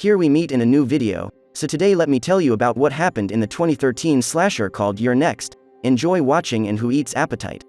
Here we meet in a new video, so today let me tell you about what happened in the 2013 slasher called You're Next. Enjoy watching and who eats appetite.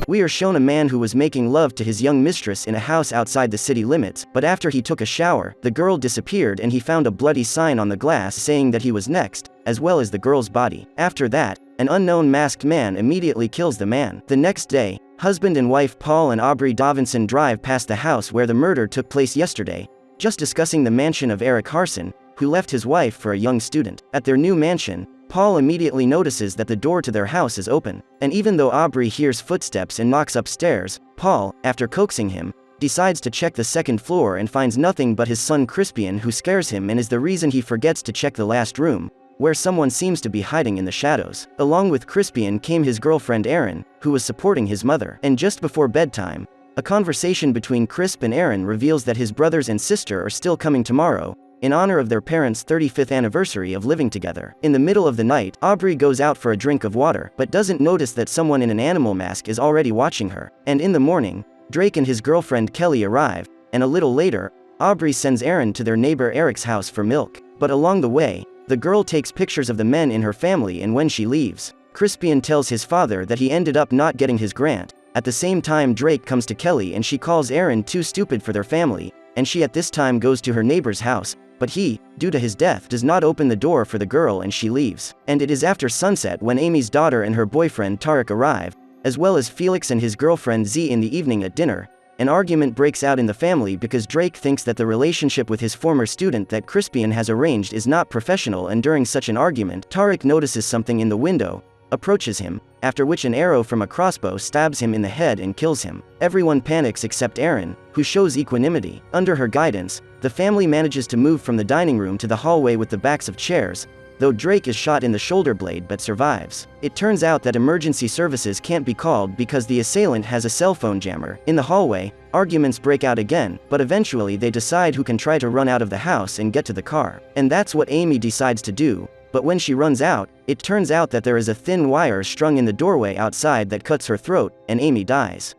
We are shown a man who was making love to his young mistress in a house outside the city limits, but after he took a shower, the girl disappeared and he found a bloody sign on the glass saying that he was next, as well as the girl's body. After that, an unknown masked man immediately kills the man. The next day, husband and wife Paul and Aubrey Davinson drive past the house where the murder took place yesterday, just discussing the mansion of Eric Harson, who left his wife for a young student. At their new mansion, Paul immediately notices that the door to their house is open, and even though Aubrey hears footsteps and knocks upstairs, Paul, after coaxing him, decides to check the second floor and finds nothing but his son Crispian, who scares him and is the reason he forgets to check the last room, where someone seems to be hiding in the shadows. Along with Crispian came his girlfriend Erin, who was supporting his mother. And just before bedtime, a conversation between Crisp and Erin reveals that his brothers and sister are still coming tomorrow, in honor of their parents' 35th anniversary of living together. In the middle of the night, Aubrey goes out for a drink of water, but doesn't notice that someone in an animal mask is already watching her. And in the morning, Drake and his girlfriend Kelly arrive, and a little later, Aubrey sends Erin to their neighbor Eric's house for milk. But along the way, the girl takes pictures of the men in her family, and when she leaves, Crispian tells his father that he ended up not getting his grant. At the same time, Drake comes to Kelly and she calls Erin too stupid for their family, and she at this time goes to her neighbor's house, but he, due to his death, does not open the door for the girl and she leaves. And it is after sunset when Amy's daughter and her boyfriend Tarek arrive, as well as Felix and his girlfriend Z in the evening at dinner. An argument breaks out in the family because Drake thinks that the relationship with his former student that Crispian has arranged is not professional, and during such an argument, Tarek notices something in the window, approaches him, after which an arrow from a crossbow stabs him in the head and kills him. Everyone panics except Erin, who shows equanimity. Under her guidance, the family manages to move from the dining room to the hallway with the backs of chairs, though Drake is shot in the shoulder blade but survives. It turns out that emergency services can't be called because the assailant has a cell phone jammer. In the hallway, arguments break out again, but eventually they decide who can try to run out of the house and get to the car. And that's what Amy decides to do, but when she runs out, it turns out that there is a thin wire strung in the doorway outside that cuts her throat, and Amy dies.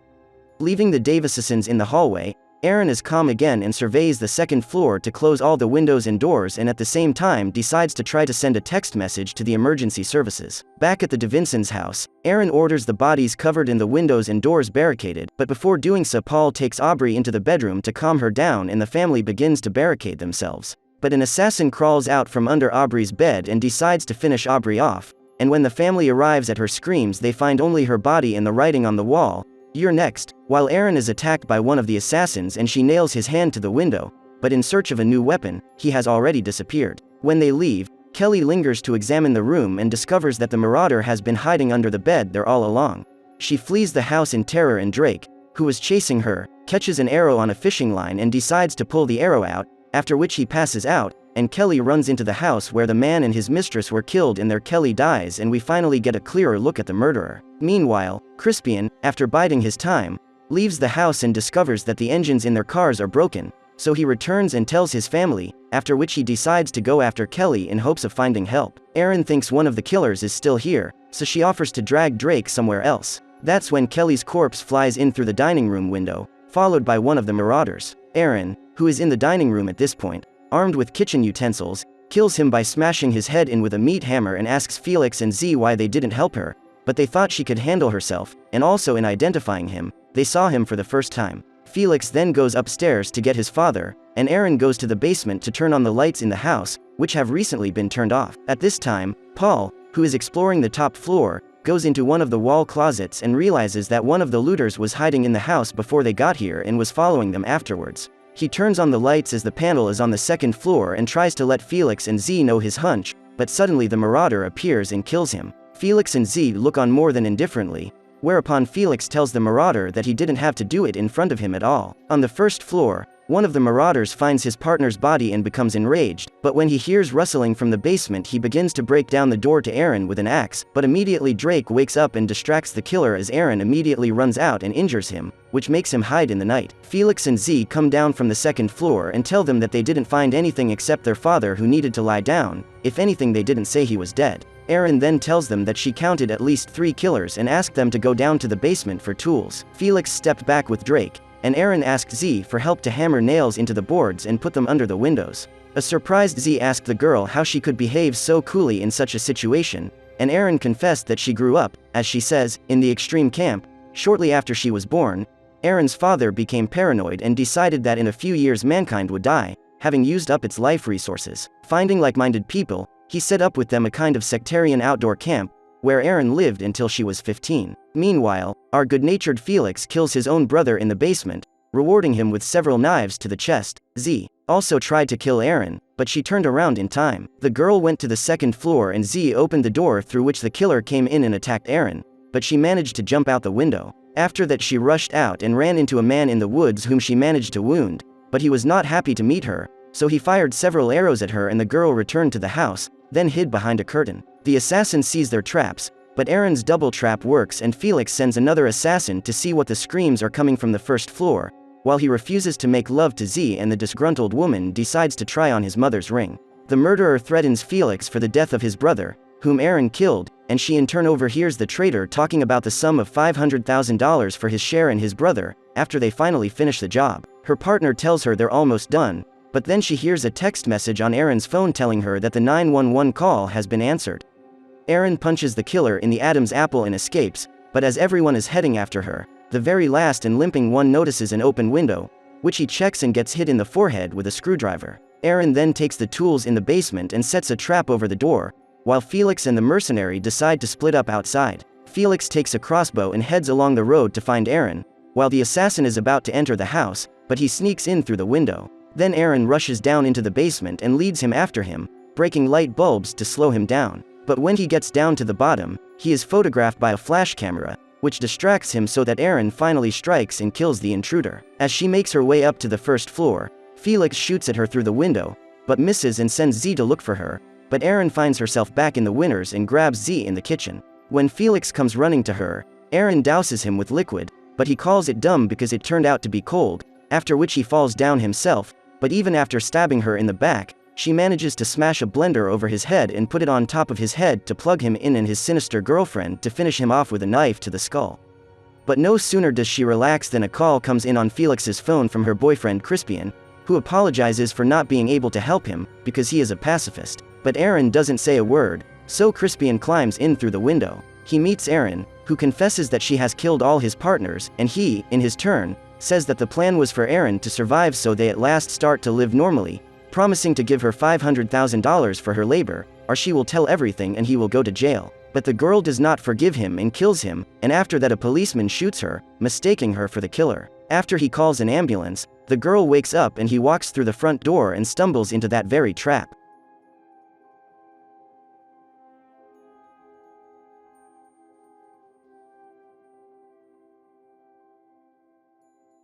Leaving the Davisons in the hallway, Erin is calm again and surveys the second floor to close all the windows and doors, and at the same time decides to try to send a text message to the emergency services. Back at the Davinsons' house, Erin orders the bodies covered in the windows and doors barricaded, but before doing so, Paul takes Aubrey into the bedroom to calm her down and the family begins to barricade themselves. But an assassin crawls out from under Aubrey's bed and decides to finish Aubrey off, and when the family arrives at her screams, they find only her body and the writing on the wall, "You're next," while Erin is attacked by one of the assassins and she nails his hand to the window, but in search of a new weapon, he has already disappeared. When they leave, Kelly lingers to examine the room and discovers that the marauder has been hiding under the bed there all along. She flees the house in terror, and Drake, who was chasing her, catches an arrow on a fishing line and decides to pull the arrow out, after which he passes out, and Kelly runs into the house where the man and his mistress were killed, and there Kelly dies, and we finally get a clearer look at the murderer. Meanwhile, Crispian, after biding his time, leaves the house and discovers that the engines in their cars are broken, so he returns and tells his family, after which he decides to go after Kelly in hopes of finding help. Erin thinks one of the killers is still here, so she offers to drag Drake somewhere else. That's when Kelly's corpse flies in through the dining room window, followed by one of the marauders. Erin, who is in the dining room at this point, armed with kitchen utensils, kills him by smashing his head in with a meat hammer and asks Felix and Z why they didn't help her, but they thought she could handle herself, and also in identifying him, they saw him for the first time. Felix then goes upstairs to get his father, and Erin goes to the basement to turn on the lights in the house, which have recently been turned off. At this time, Paul, who is exploring the top floor, goes into one of the wall closets and realizes that one of the looters was hiding in the house before they got here and was following them afterwards. He turns on the lights as the panel is on the second floor and tries to let Felix and Z know his hunch, but suddenly the marauder appears and kills him. Felix and Z look on more than indifferently, whereupon Felix tells the marauder that he didn't have to do it in front of him at all. On the first floor, one of the marauders finds his partner's body and becomes enraged, but when he hears rustling from the basement, he begins to break down the door to Erin with an axe, but immediately Drake wakes up and distracts the killer as Erin immediately runs out and injures him, which makes him hide in the night. Felix and Z come down from the second floor and tell them that they didn't find anything except their father, who needed to lie down. If anything, they didn't say he was dead. Erin then tells them that she counted at least 3 killers and asked them to go down to the basement for tools. Felix stepped back with Drake, and Aaron asked Z for help to hammer nails into the boards and put them under the windows. A surprised Z asked the girl how she could behave so coolly in such a situation, and Aaron confessed that she grew up, as she says, in the extreme camp. Shortly after she was born, Aaron's father became paranoid and decided that in a few years mankind would die, having used up its life resources. Finding like-minded people, he set up with them a kind of sectarian outdoor camp, where Aaron lived until she was 15. Meanwhile, our good-natured Felix kills his own brother in the basement, rewarding him with several knives to the chest. Z also tried to kill Aaron, but she turned around in time. The girl went to the second floor and Z opened the door through which the killer came in and attacked Aaron, but she managed to jump out the window. After that she rushed out and ran into a man in the woods whom she managed to wound, but he was not happy to meet her, so he fired several arrows at her and the girl returned to the house, then hid behind a curtain. The assassin sees their traps, but Aaron's double trap works and Felix sends another assassin to see what the screams are coming from the first floor, while he refuses to make love to Z and the disgruntled woman decides to try on his mother's ring. The murderer threatens Felix for the death of his brother, whom Aaron killed, and she in turn overhears the traitor talking about the sum of $500,000 for his share and his brother. After they finally finish the job, her partner tells her they're almost done, but then she hears a text message on Aaron's phone telling her that the 911 call has been answered. Aaron punches the killer in the Adam's apple and escapes, but as everyone is heading after her, the very last and limping one notices an open window, which he checks and gets hit in the forehead with a screwdriver. Aaron then takes the tools in the basement and sets a trap over the door, while Felix and the mercenary decide to split up outside. Felix takes a crossbow and heads along the road to find Aaron, while the assassin is about to enter the house, but he sneaks in through the window. Then Aaron rushes down into the basement and leads him after him, breaking light bulbs to slow him down. But when he gets down to the bottom, he is photographed by a flash camera, which distracts him so that Aaron finally strikes and kills the intruder. As she makes her way up to the first floor, Felix shoots at her through the window, but misses and sends Z to look for her, but Aaron finds herself back in the winners and grabs Z in the kitchen. When Felix comes running to her, Aaron douses him with liquid, but he calls it dumb because it turned out to be cold, after which he falls down himself, but even after stabbing her in the back, she manages to smash a blender over his head and put it on top of his head to plug him in and his sinister girlfriend to finish him off with a knife to the skull. But no sooner does she relax than a call comes in on Felix's phone from her boyfriend Crispian, who apologizes for not being able to help him, because he is a pacifist. But Aaron doesn't say a word, so Crispian climbs in through the window. He meets Aaron, who confesses that she has killed all his partners, and he, in his turn, says that the plan was for Aaron to survive so they at last start to live normally, promising to give her $500,000 for her labor, or she will tell everything and he will go to jail. But the girl does not forgive him and kills him, and after that a policeman shoots her, mistaking her for the killer. After he calls an ambulance, the girl wakes up and he walks through the front door and stumbles into that very trap.